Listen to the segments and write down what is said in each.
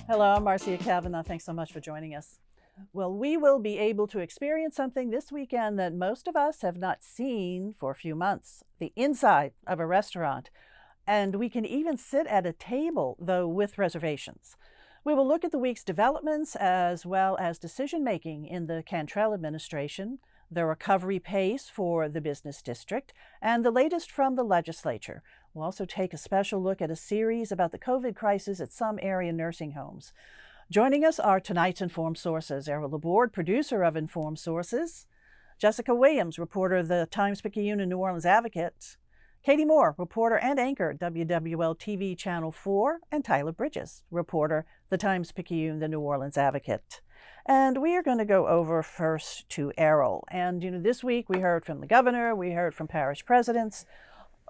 Hello, I'm Marcia Kavanaugh. Thanks so much for joining us. Well, we will be able to experience something this weekend that most of us have not seen for a few months, the inside of a restaurant. And we can even sit at a table, though with reservations. We will look at the week's developments as well as decision-making in the Cantrell administration, the recovery pace for the business district, and the latest from the legislature. We'll also take a special look at a series about the COVID crisis at some area nursing homes. Joining us are tonight's Informed Sources. Errol, Laborde, producer of Informed Sources. Jessica Williams, reporter of the Times-Picayune and New Orleans Advocate. Katie Moore, reporter and anchor at WWL TV Channel 4. And Tyler Bridges, reporter, the Times-Picayune, the New Orleans Advocate. And we are going to go over first to Errol. And, this week we heard from the governor, we heard from parish presidents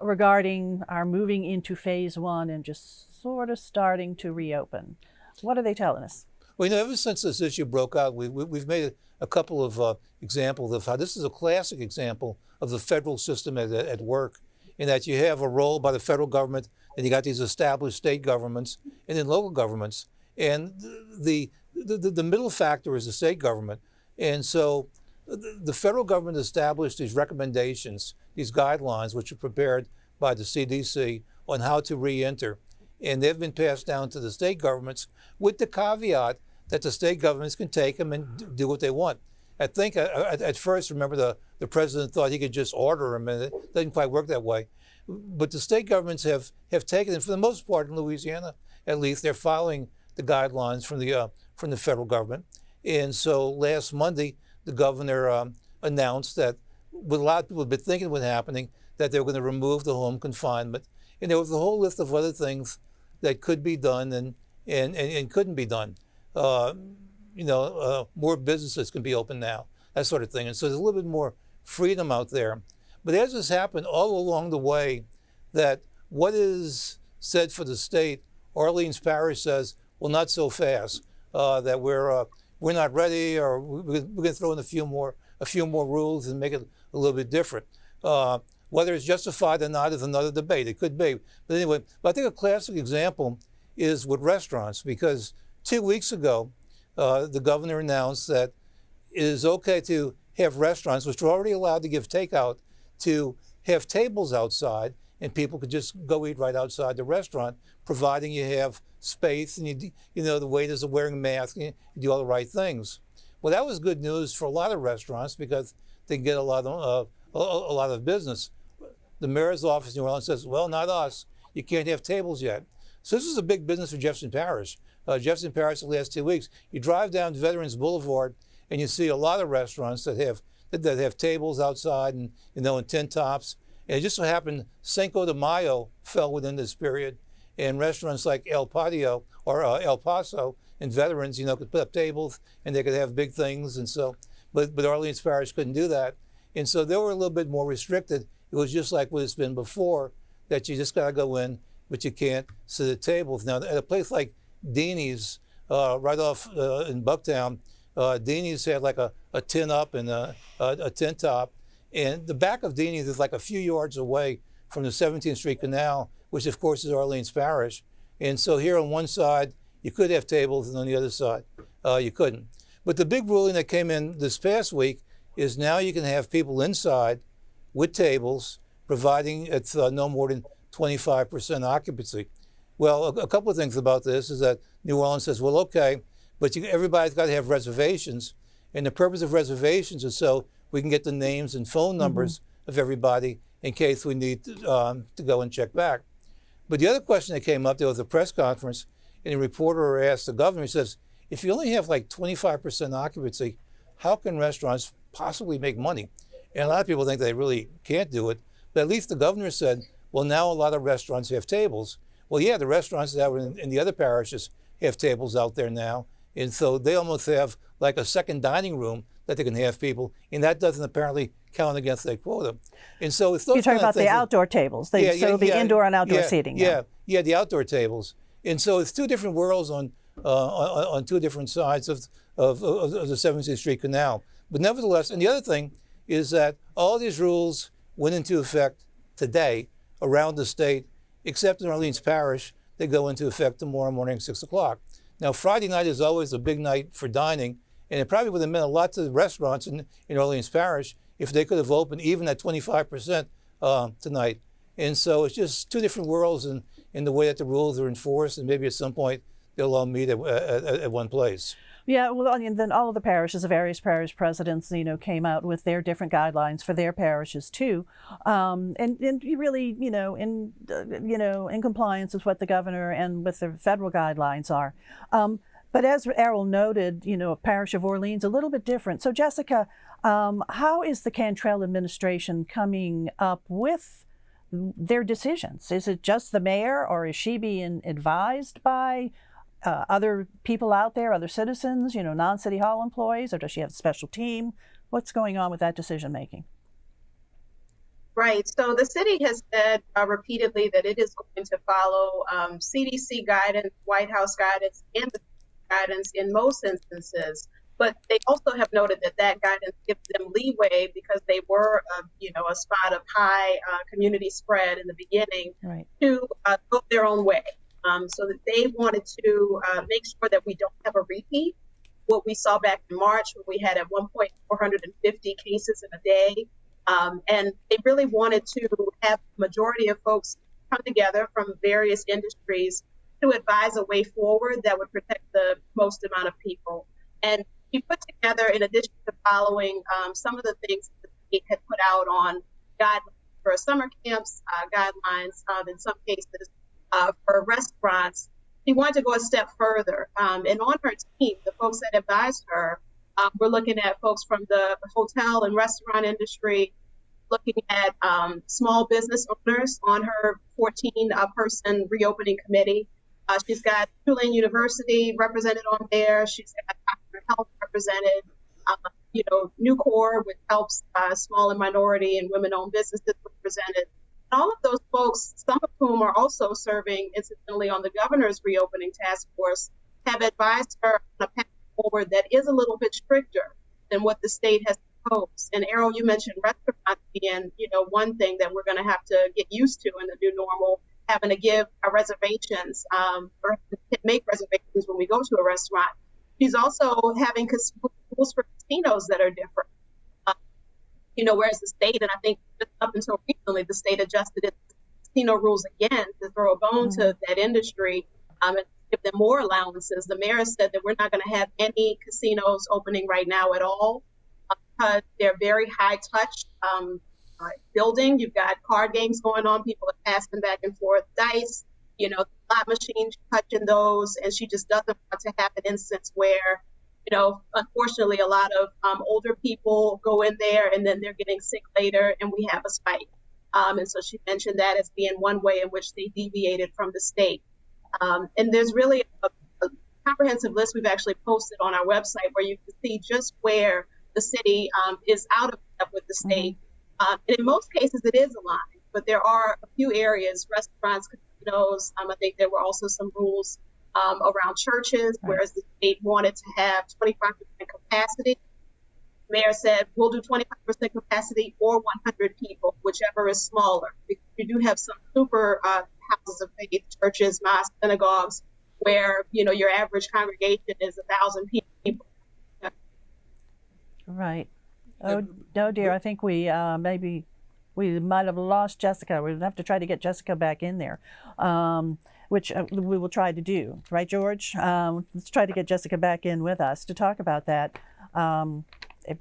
regarding our moving into phase one and just sort of starting to reopen. What are they telling us? Well, ever since this issue broke out, we've made a couple of examples of how this is a classic example of the federal system at work, in that you have a role by the federal government, and you got these established state governments and then local governments. And the middle factor is the state government. And so the federal government established these recommendations, these guidelines, which are prepared by the CDC on how to re-enter. And they've been passed down to the state governments with the caveat that the state governments can take them and do what they want. I think at first, remember, the president thought he could just order them, and it doesn't quite work that way. But the state governments have taken it, for the most part in Louisiana, at least, they're following the guidelines from the federal government. And so last Monday, the governor announced that what a lot of people have been thinking was happening, that they were going to remove the home confinement. And there was a whole list of other things that could be done and couldn't be done. More businesses can be open now, that sort of thing. And so there's a little bit more freedom out there. But as has happened all along the way, that what is said for the state, Orleans Parish says, well, not so fast, that we're not ready, or we're going to throw in a few more rules and make it a little bit different. Whether it's justified or not is another debate. It could be. But anyway, I think a classic example is with restaurants, because 2 weeks ago, the governor announced that it is okay to have restaurants, which are already allowed to give takeout, to have tables outside, and people could just go eat right outside the restaurant, providing you have space and the waiters are wearing masks and you do all the right things. Well, that was good news for a lot of restaurants because they get a lot of business. The mayor's office in New Orleans says, well, not us. You can't have tables yet. So this is a big business for Jefferson Parish. Jefferson Parish, the last 2 weeks, you drive down Veterans Boulevard and you see a lot of restaurants that have tables outside and and tent tops. And it just so happened Cinco de Mayo fell within this period, and restaurants like El Patio or El Paso and Veterans, could put up tables and they could have big things. And so, but Orleans Parish couldn't do that, and so they were a little bit more restricted. It was just like what it's been before, that you just got to go in, but you can't sit at tables. Now, at a place like Deanie's, right off in Bucktown, Deanie's had like a tin up and a tent top. And the back of Deanie's is like a few yards away from the 17th Street Canal, which of course is Orleans Parish. And so here on one side, you could have tables, and on the other side, you couldn't. But the big ruling that came in this past week is now you can have people inside with tables, providing it's no more than 25% occupancy. Well, a couple of things about this is that New Orleans says, well, okay, but everybody's got to have reservations. And the purpose of reservations is so we can get the names and phone numbers of everybody in case we need to go and check back. But the other question that came up, there was a press conference, and a reporter asked the governor, he says, if you only have like 25% occupancy, how can restaurants possibly make money? And a lot of people think they really can't do it. But at least the governor said, well, now a lot of restaurants have tables. Well, yeah, the restaurants that were in the other parishes have tables out there now. And so they almost have like a second dining room that they can have people. And that doesn't apparently count against their quota. And so it's those You're talking about the outdoor tables. So it'll be indoor and outdoor seating. Yeah, the outdoor tables. And so it's two different worlds on two different sides of the 17th Street Canal. But nevertheless, and the other thing is that all these rules went into effect today around the state, except in Orleans Parish, they go into effect tomorrow morning, 6 o'clock. Now, Friday night is always a big night for dining, and it probably would have meant a lot to the restaurants in Orleans Parish if they could have opened even at 25% tonight. And so it's just two different worlds in the way that the rules are enforced, and maybe at some point they'll all meet at one place. Yeah, well, and then all of the parishes, the various parish presidents, came out with their different guidelines for their parishes too, and really, in compliance with what the governor and with the federal guidelines are. But as Errol noted, Parish of Orleans a little bit different. So, Jessica, how is the Cantrell administration coming up with their decisions? Is it just the mayor, or is she being advised by other people out there, other citizens, non-City Hall employees, or does she have a special team? What's going on with that decision making? Right. So the city has said repeatedly that it is going to follow CDC guidance, White House guidance, and the guidance in most instances. But they also have noted that guidance gives them leeway because they were, a spot of high community spread in the beginning, right, to go their own way. So that they wanted to make sure that we don't have a repeat. What we saw back in March, when we had at one point 450 cases in a day. And they really wanted to have the majority of folks come together from various industries to advise a way forward that would protect the most amount of people. And we put together, in addition to following some of the things that the state had put out on guidelines for summer camps, guidelines in some cases for restaurants, she wanted to go a step further. And on her team, the folks that advised her, we're looking at folks from the hotel and restaurant industry, looking at small business owners on her 14-person reopening committee. She's got Tulane University represented on there. She's got Dr. Health represented. Nucor, which helps small and minority and women-owned businesses, represented. And all of those folks, some of whom are also serving, incidentally, on the governor's reopening task force, have advised her on a path forward that is a little bit stricter than what the state has proposed. And Errol, you mentioned restaurants being, one thing that we're going to have to get used to in the new normal, having to give our reservations or make reservations when we go to a restaurant. She's also having rules for casinos that are different. Whereas the state, and I think up until recently, the state adjusted its casino rules again to throw a bone to that industry and give them more allowances. The mayor said that we're not going to have any casinos opening right now at all because they're very high touch building. You've got card games going on. People are passing back and forth dice, slot machines, touching those. And she just doesn't want to have an instance where, unfortunately, a lot of older people go in there and then they're getting sick later and we have a spike. And so she mentioned that as being one way in which they deviated from the state. And there's really a comprehensive list we've actually posted on our website where you can see just where the city is out of step with the state. And in most cases, it is aligned, but there are a few areas, restaurants, casinos. I think there were also some rules around churches, whereas the state wanted to have 25% capacity. The mayor said, we'll do 25% capacity or 100 people, whichever is smaller. Because you do have some super houses of faith, churches, mosques, synagogues, where, your average congregation is 1,000 people. Right. Oh, no, dear. I think we we might have lost Jessica. We'll have to try to get Jessica back in there, which we will try to do. Right, George? Let's try to get Jessica back in with us to talk about that.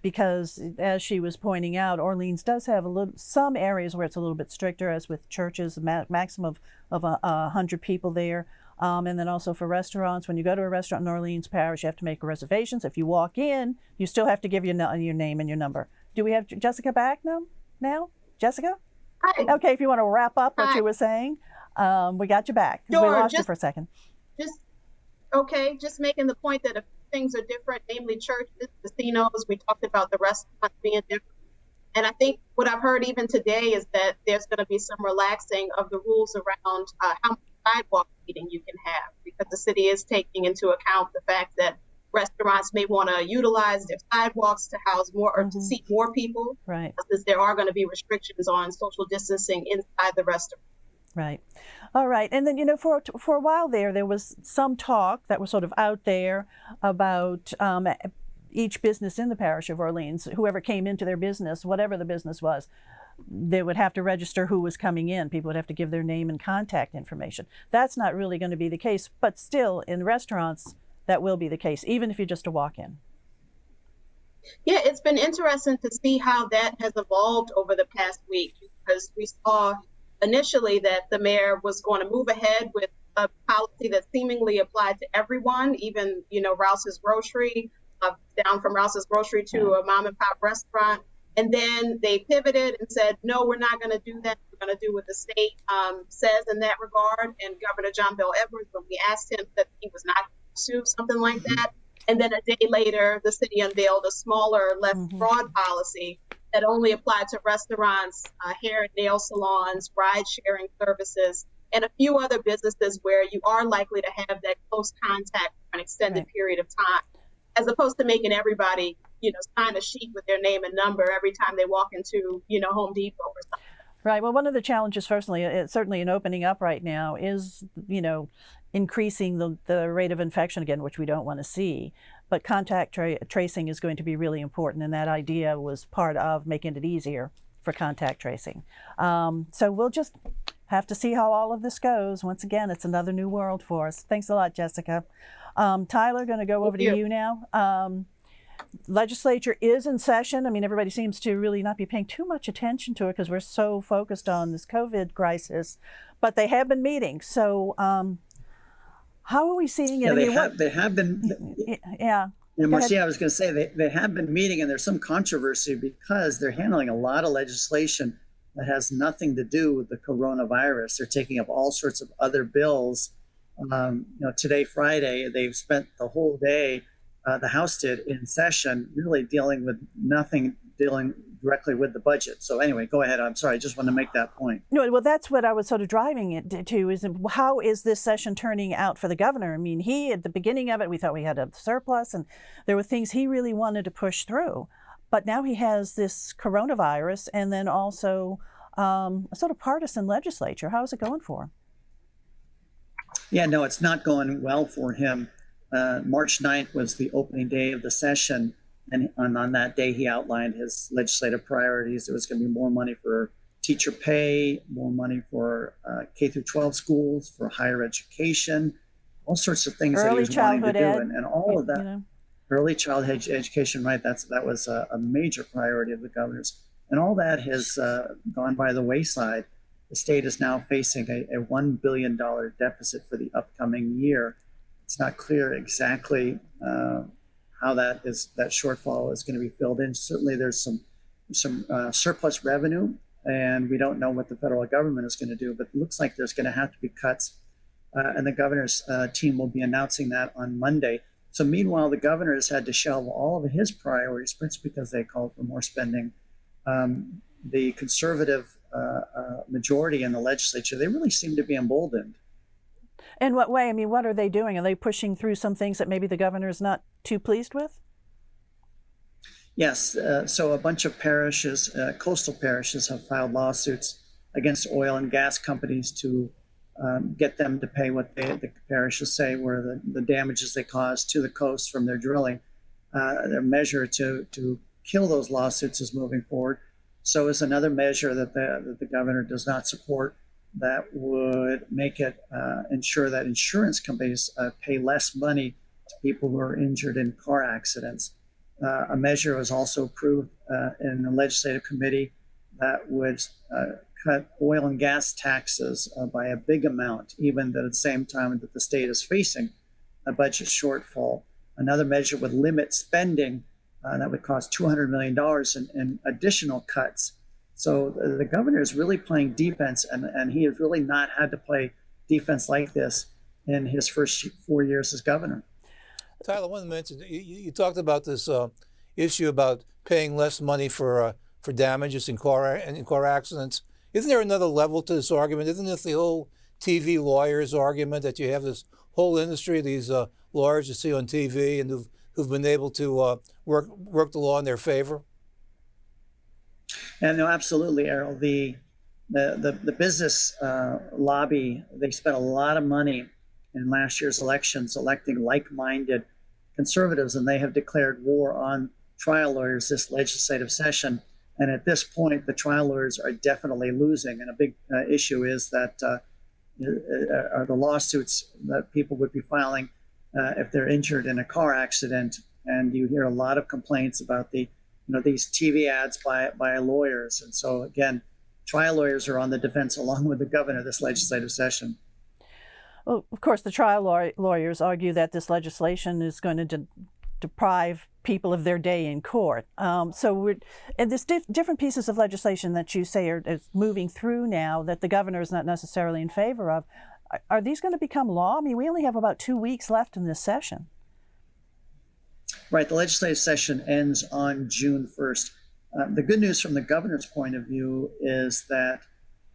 Because, as she was pointing out, Orleans does have some areas where it's a little bit stricter, as with churches, maximum of 100 people there. And then also for restaurants, when you go to a restaurant in Orleans Parish, you have to make reservations. If you walk in, you still have to give your name and your number. Do we have Jessica back now? Jessica? Hi. Okay, if you want to wrap up what you were saying, we got you back. Sure, we lost you for a second. Just making the point that if things are different, namely churches, casinos, we talked about the restaurants being different. And I think what I've heard even today is that there's going to be some relaxing of the rules around how much sidewalk seating you can have, because the city is taking into account the fact that restaurants may want to utilize their sidewalks to house more or to seat more people, right? Since there are going to be restrictions on social distancing inside the restaurant. Right. All right. And then, for a while there was some talk that was sort of out there about each business in the parish of Orleans, whoever came into their business, whatever the business was, they would have to register who was coming in. People would have to give their name and contact information. That's not really going to be the case, but still in restaurants, that will be the case, even if you're just a walk-in. Yeah, it's been interesting to see how that has evolved over the past week, because we saw initially that the mayor was going to move ahead with a policy that seemingly applied to everyone, even, Rouse's Grocery, down from Rouse's Grocery to a mom and pop restaurant. And then they pivoted and said, no, we're not going to do that. We're going to do what the state says in that regard. And Governor John Bel Edwards, when we asked him, that he was not going to pursue something like that. And then a day later, the city unveiled a smaller, less broad policy that only applied to restaurants, hair and nail salons, ride-sharing services, and a few other businesses where you are likely to have that close contact for an extended period of time, as opposed to making everybody, sign a sheet with their name and number every time they walk into, Home Depot or something. Right. Well, one of the challenges, certainly in opening up right now is, increasing the rate of infection again, which we don't want to see. But contact tracing is going to be really important, and that idea was part of making it easier for contact tracing. So we'll just have to see how all of this goes. Once again, it's another new world for us. Thanks a lot, Jessica. Tyler, going to go over to you now. Legislature is in session. I mean, everybody seems to really not be paying too much attention to it because we're so focused on this COVID crisis, but they have been meeting. So how are we seeing it? They have been. Yeah. Marcia, I was going to say they have been meeting, and there's some controversy because they're handling a lot of legislation that has nothing to do with the coronavirus. They're taking up all sorts of other bills. Today, Friday, they've spent the whole day, the House did, in session, really dealing with nothing dealing directly with the budget. So anyway, go ahead. I'm sorry. I just want to make that point. No, well, that's what I was sort of driving it to, is how is this session turning out for the governor? I mean, at the beginning of it, we thought we had a surplus and there were things he really wanted to push through. But now he has this coronavirus and then also a sort of partisan legislature. How is it going for him? Yeah, no, it's not going well for him. March 9th was the opening day of the session. And on that day, he outlined his legislative priorities. There was going to be more money for teacher pay, more money for K through 12 schools, for higher education, all sorts of things that he was wanting to do. And all of that, early childhood education, right? That was a major priority of the governor's. And all that has gone by the wayside. The state is now facing a $1 billion deficit for the upcoming year. It's not clear exactly how that shortfall is going to be filled in. Certainly, there's some surplus revenue, and we don't know what the federal government is going to do. But it looks like there's going to have to be cuts, and the governor's team will be announcing that on Monday. So, meanwhile, the governor has had to shelve all of his priorities, principally because they called for more spending. The conservative majority in the legislature, they really seem to be emboldened. In what way? I mean, what are they doing? Are they pushing through some things that maybe the governor is not too pleased with? Yes. So a bunch of parishes, coastal parishes, have filed lawsuits against oil and gas companies to get them to pay what the parishes say were the damages they caused to the coast from their drilling. Their measure to kill those lawsuits is moving forward. So is another measure that the governor does not support, that would make it ensure that insurance companies pay less money to people who are injured in car accidents. A measure was also approved in the legislative committee that would cut oil and gas taxes by a big amount, even at the same time that the state is facing a budget shortfall. Another measure would limit spending that would cost $200 million in additional cuts. So the governor is really playing defense, and he has really not had to play defense like this in his first 4 years as governor. Tyler, I want to mention, you talked about this issue about paying less money for damages in car accidents. Isn't there another level to this argument? Isn't this the whole TV lawyers argument that you have this whole industry, these lawyers you see on TV and who've been able to work the law in their favor? And no, absolutely, Errol. The business lobby, they spent a lot of money in last year's elections electing like-minded conservatives, and they have declared war on trial lawyers this legislative session. And at this point, the trial lawyers are definitely losing. And a big issue is that are the lawsuits that people would be filing if they're injured in a car accident. And you hear a lot of complaints about these TV ads by lawyers. And so again, trial lawyers are on the defense along with the governor this legislative session. Well, of course, the trial lawyers argue that this legislation is going to deprive people of their day in court. And there's different pieces of legislation that you say are moving through now that the governor is not necessarily in favor of. Are these going to become law? I mean, we only have about 2 weeks left in this session. Right. The legislative session ends on June 1st. The good news from the governor's point of view is that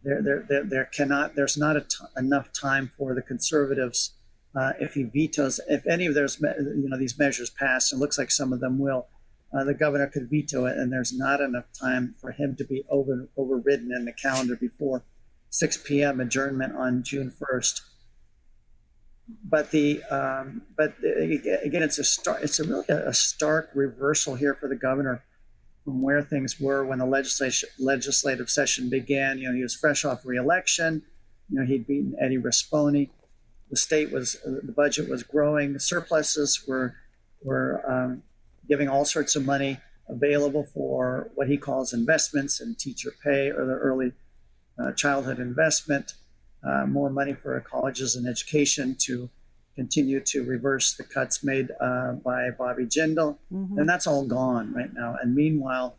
there's not enough time for the conservatives. If he vetoes, if any of these measures pass, and it looks like some of them will, the governor could veto it, and there's not enough time for him to be overridden in the calendar before 6 p.m. adjournment on June 1st. But again, it's really a stark reversal here for the governor from where things were when the legislative session began. He was fresh off re-election. He'd beaten Eddie Risponi. The budget was growing. The surpluses were giving all sorts of money available for what he calls investments in teacher pay or the early childhood investment, more money for colleges and education to continue to reverse the cuts made by Bobby Jindal. Mm-hmm. And that's all gone right now. And meanwhile,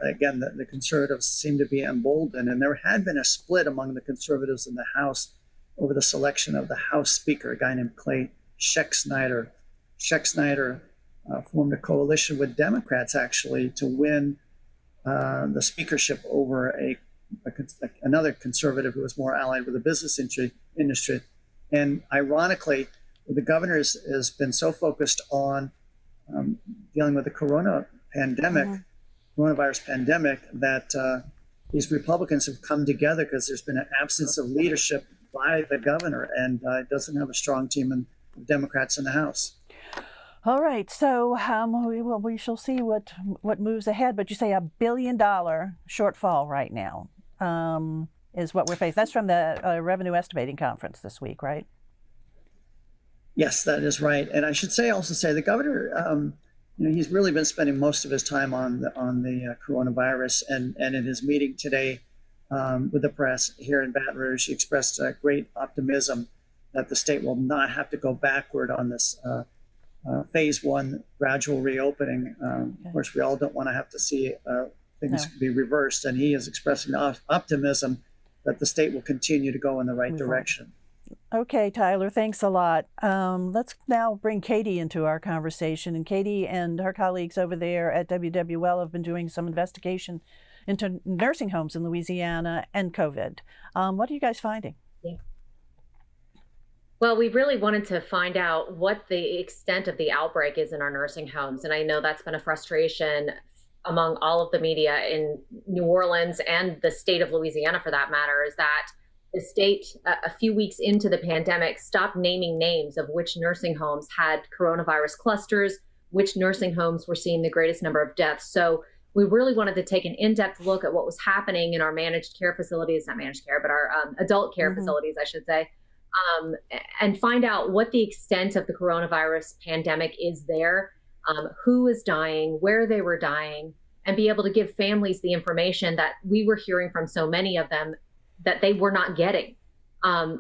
again, the conservatives seem to be emboldened. And there had been a split among the conservatives in the House over the selection of the House Speaker, a guy named Clay Scheck-Snyder. Scheck-Snyder formed a coalition with Democrats, actually, to win the speakership over another conservative who was more allied with the business industry. And ironically, the governor has been so focused on dealing with the coronavirus pandemic, that these Republicans have come together because there's been an absence of leadership by the governor, and doesn't have a strong team of Democrats in the House. All right, so we shall see what moves ahead. But you say $1 billion shortfall right now is what we're facing. That's from the Revenue Estimating Conference this week, right? Yes, that is right. And I should also say the governor, he's really been spending most of his time on the coronavirus, and in his meeting today with the press here in Baton Rouge, he expressed great optimism that the state will not have to go backward on this phase one gradual reopening. Of course, we all don't want to have to see things be reversed, and he is expressing optimism that the state will continue to go in the right direction. Okay, Tyler, thanks a lot. Let's now bring Katie into our conversation. And Katie and her colleagues over there at WWL have been doing some investigation into nursing homes in Louisiana and COVID. What are you guys finding? Yeah. Well, we really wanted to find out what the extent of the outbreak is in our nursing homes. And I know that's been a frustration among all of the media in New Orleans and the state of Louisiana, for that matter, is that the state, a few weeks into the pandemic, stopped naming names of which nursing homes had coronavirus clusters, which nursing homes were seeing the greatest number of deaths. So we really wanted to take an in-depth look at what was happening in our managed care facilities, not managed care, but our adult care facilities, I should say, and find out what the extent of the coronavirus pandemic is there, who is dying, where they were dying, and be able to give families the information that we were hearing from so many of them that they were not getting.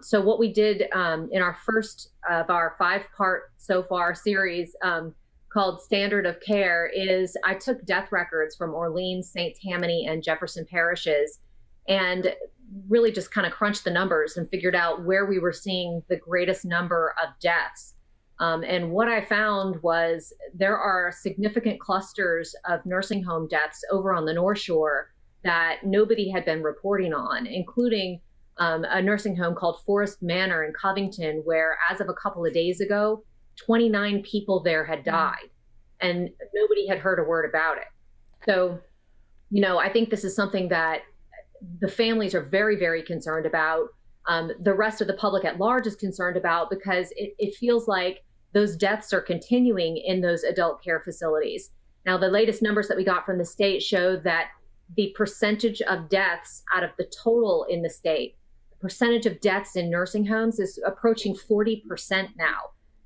So what we did in our first of our 5-part so far series called Standard of Care is I took death records from Orleans, St. Tammany, and Jefferson parishes, and really just kind of crunched the numbers and figured out where we were seeing the greatest number of deaths. And what I found was there are significant clusters of nursing home deaths over on the North Shore that nobody had been reporting on, including a nursing home called Forest Manor in Covington, where as of a couple of days ago, 29 people there had died and nobody had heard a word about it. So, I think this is something that the families are very, very concerned about. The rest of the public at large is concerned about, because it feels like those deaths are continuing in those adult care facilities. Now, the latest numbers that we got from the state show that the percentage of deaths out of the total in the state, the percentage of deaths in nursing homes is approaching 40% now.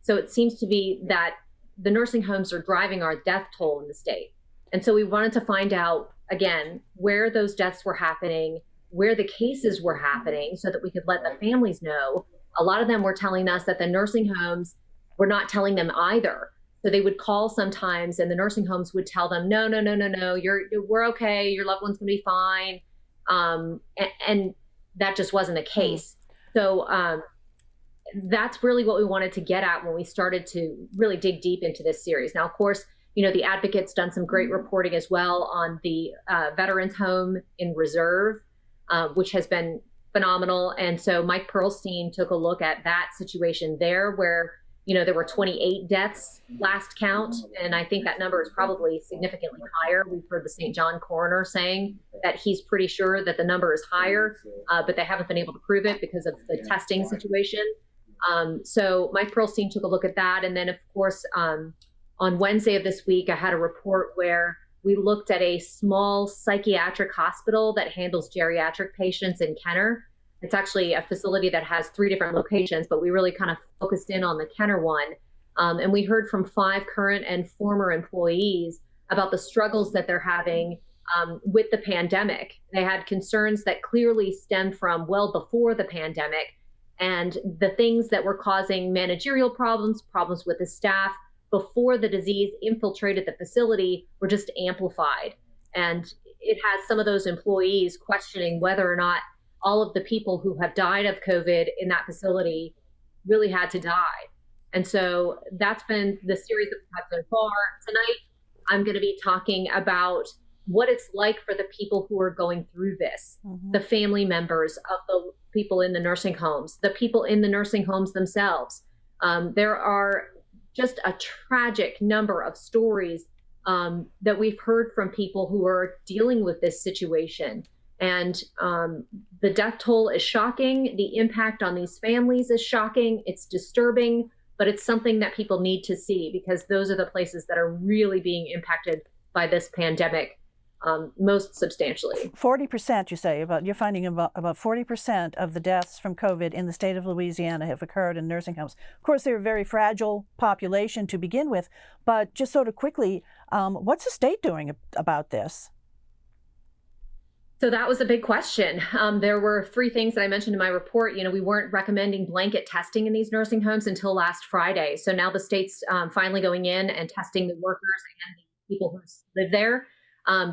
So it seems to be that the nursing homes are driving our death toll in the state. And so we wanted to find out, again, where those deaths were happening, where the cases were happening, so that we could let the families know. A lot of them were telling us that the nursing homes were not telling them either. So they would call sometimes, and the nursing homes would tell them, no, we're okay, your loved one's gonna be fine. And that just wasn't the case. So that's really what we wanted to get at when we started to really dig deep into this series. Now, of course, the Advocate's done some great reporting as well on the Veterans Home in Reserve, which has been phenomenal. And so Mike Pearlstein took a look at that situation there, where there were 28 deaths last count, and I think that number is probably significantly higher. We've heard the St. John coroner saying that he's pretty sure that the number is higher, but they haven't been able to prove it because of the testing situation. So Mike Pearlstein took a look at that. And then, of course, on Wednesday of this week, I had a report where we looked at a small psychiatric hospital that handles geriatric patients in Kenner. It's actually a facility that has 3 different locations, but we really kind of focused in on the Kenner one. And we heard from 5 current and former employees about the struggles that they're having with the pandemic. They had concerns that clearly stemmed from well before the pandemic, and the things that were causing managerial problems with the staff before the disease infiltrated the facility were just amplified. And it has some of those employees questioning whether or not all of the people who have died of COVID in that facility really had to die. And so that's been the series that we've had so far. Tonight, I'm going to be talking about what it's like for the people who are going through this, the family members of the people in the nursing homes, the people in the nursing homes themselves. There are just a tragic number of stories that we've heard from people who are dealing with this situation. And the death toll is shocking. The impact on these families is shocking. It's disturbing, but it's something that people need to see, because those are the places that are really being impacted by this pandemic most substantially. 40%, you say, you're finding about 40% of the deaths from COVID in the state of Louisiana have occurred in nursing homes. Of course, they're a very fragile population to begin with, but just sort of quickly, what's the state doing about this? So that was a big question. There were 3 things that I mentioned in my report. We weren't recommending blanket testing in these nursing homes until last Friday. So now the state's finally going in and testing the workers and the people who live there.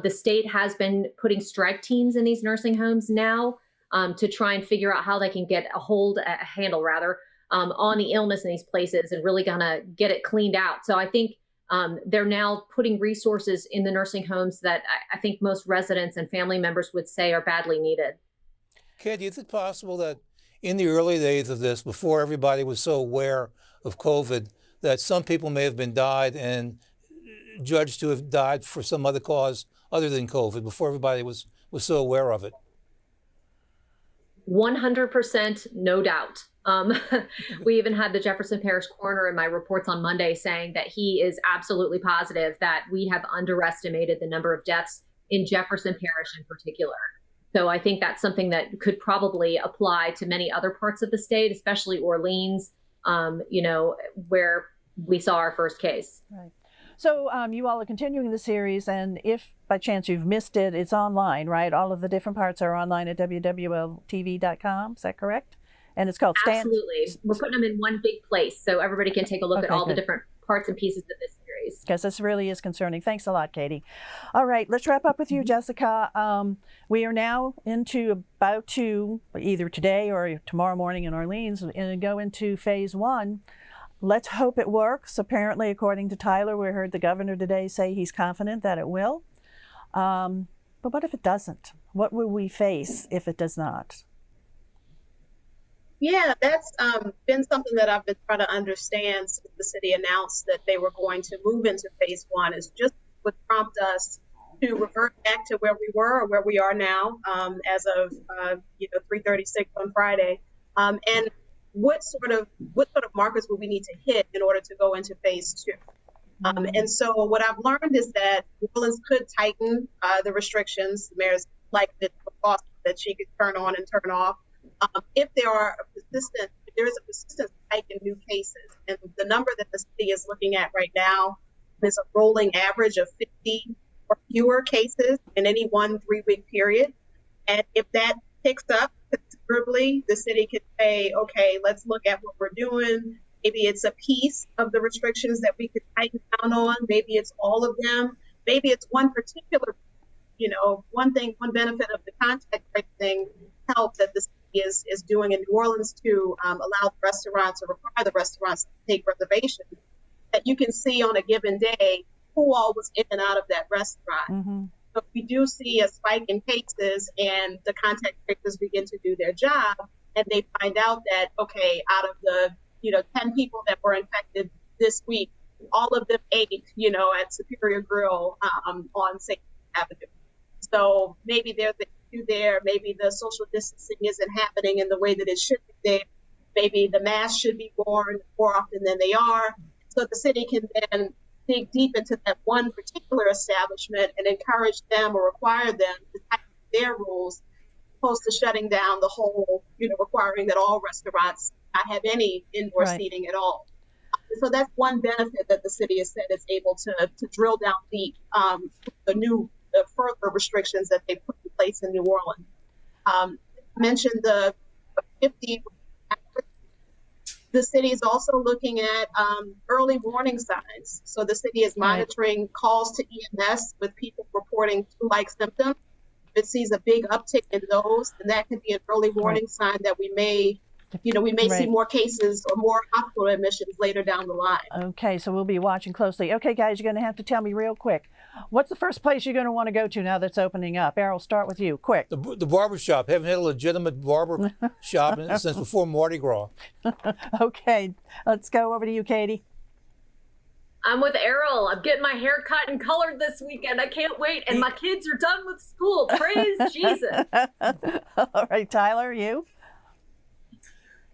The state has been putting strike teams in these nursing homes now to try and figure out how they can get a handle on the illness in these places and really gonna get it cleaned out. So I think they're now putting resources in the nursing homes that I think most residents and family members would say are badly needed. Katie, is it possible that in the early days of this, before everybody was so aware of COVID, that some people may have been died and judged to have died for some other cause other than COVID before everybody was so aware of it? 100%, no doubt. We even had the Jefferson Parish coroner in my reports on Monday saying that he is absolutely positive that we have underestimated the number of deaths in Jefferson Parish in particular. So I think that's something that could probably apply to many other parts of the state, especially Orleans, where we saw our first case. Right. So you all are continuing the series, and if by chance you've missed it, it's online, right? All of the different parts are online at WWLTV.com. Is that correct? And it's called Stand. Absolutely. We're putting them in one big place so everybody can take a look at all the different parts and pieces of this series. Because this really is concerning. Thanks a lot, Katie. All right, let's wrap up with you, Jessica. We are now about to, either today or tomorrow morning in Orleans, and go into phase 1. Let's hope it works. Apparently, according to Tyler, we heard the governor today say he's confident that it will. But what if it doesn't? What will we face if it does not? Yeah, that's been something that I've been trying to understand since the city announced that they were going to move into phase 1, is just what prompted us to revert back to where we were or where we are now as of 3:36 on Friday, and what sort of markers would we need to hit in order to go into phase 2? And so what I've learned is that New Orleans could tighten the restrictions. The mayor's like that she could turn on and turn off if there is a persistent spike in new cases. And the number that the city is looking at right now is a rolling average of 50 or fewer cases in any 1 3-week period. And if that picks up considerably, the city could say, okay, let's look at what we're doing. Maybe it's a piece of the restrictions that we could tighten down on. Maybe it's all of them. Maybe it's one particular, one benefit of the contact tracing help that the city is doing in New Orleans to allow the restaurants or require the restaurants to take reservations, that you can see on a given day who all was in and out of that restaurant. Mm-hmm. So if we do see a spike in cases and the contact tracers begin to do their job and they find out that, okay, out of the 10 people that were infected this week, all of them ate, at Superior Grill on St. Avenue. So maybe there's an issue there. Maybe the social distancing isn't happening in the way that it should be there. Maybe the masks should be worn more often than they are. So the city can then dig deep into that one particular establishment and encourage them or require them to tighten their rules, opposed to shutting down the whole, requiring that all restaurants not have any indoor seating at all. So that's one benefit that the city has said is able to drill down deep the further restrictions that they put in place in New Orleans. I mentioned the 50. The city is also looking at early warning signs. So the city is monitoring calls to EMS with people reporting flu-like symptoms. If it sees a big uptick in those, then that could be an early warning sign that we may see more cases or more hospital admissions later down the line. Okay, so we'll be watching closely. Okay, guys, you're going to have to tell me real quick. What's the first place you're going to want to go to now that's opening up? Errol, start with you. Quick. The barber shop. Haven't had a legitimate barber shop since before Mardi Gras. Okay, let's go over to you, Katie. I'm with Errol. I'm getting my hair cut and colored this weekend. I can't wait. And my kids are done with school. Praise Jesus. All right, Tyler, you?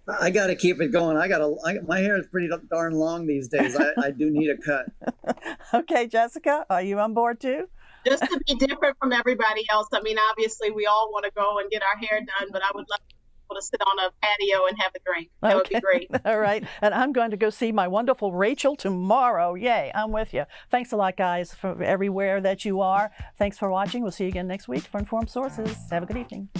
I got to keep it going. My hair is pretty darn long these days. I do need a cut. Okay, Jessica, are you on board too? Just to be different from everybody else. I mean, obviously we all want to go and get our hair done, but I would love to sit on a patio and have a drink. That would be great. All right. And I'm going to go see my wonderful Rachel tomorrow. Yay, I'm with you. Thanks a lot, guys, for everywhere that you are. Thanks for watching. We'll see you again next week for Informed Sources. Have a good evening.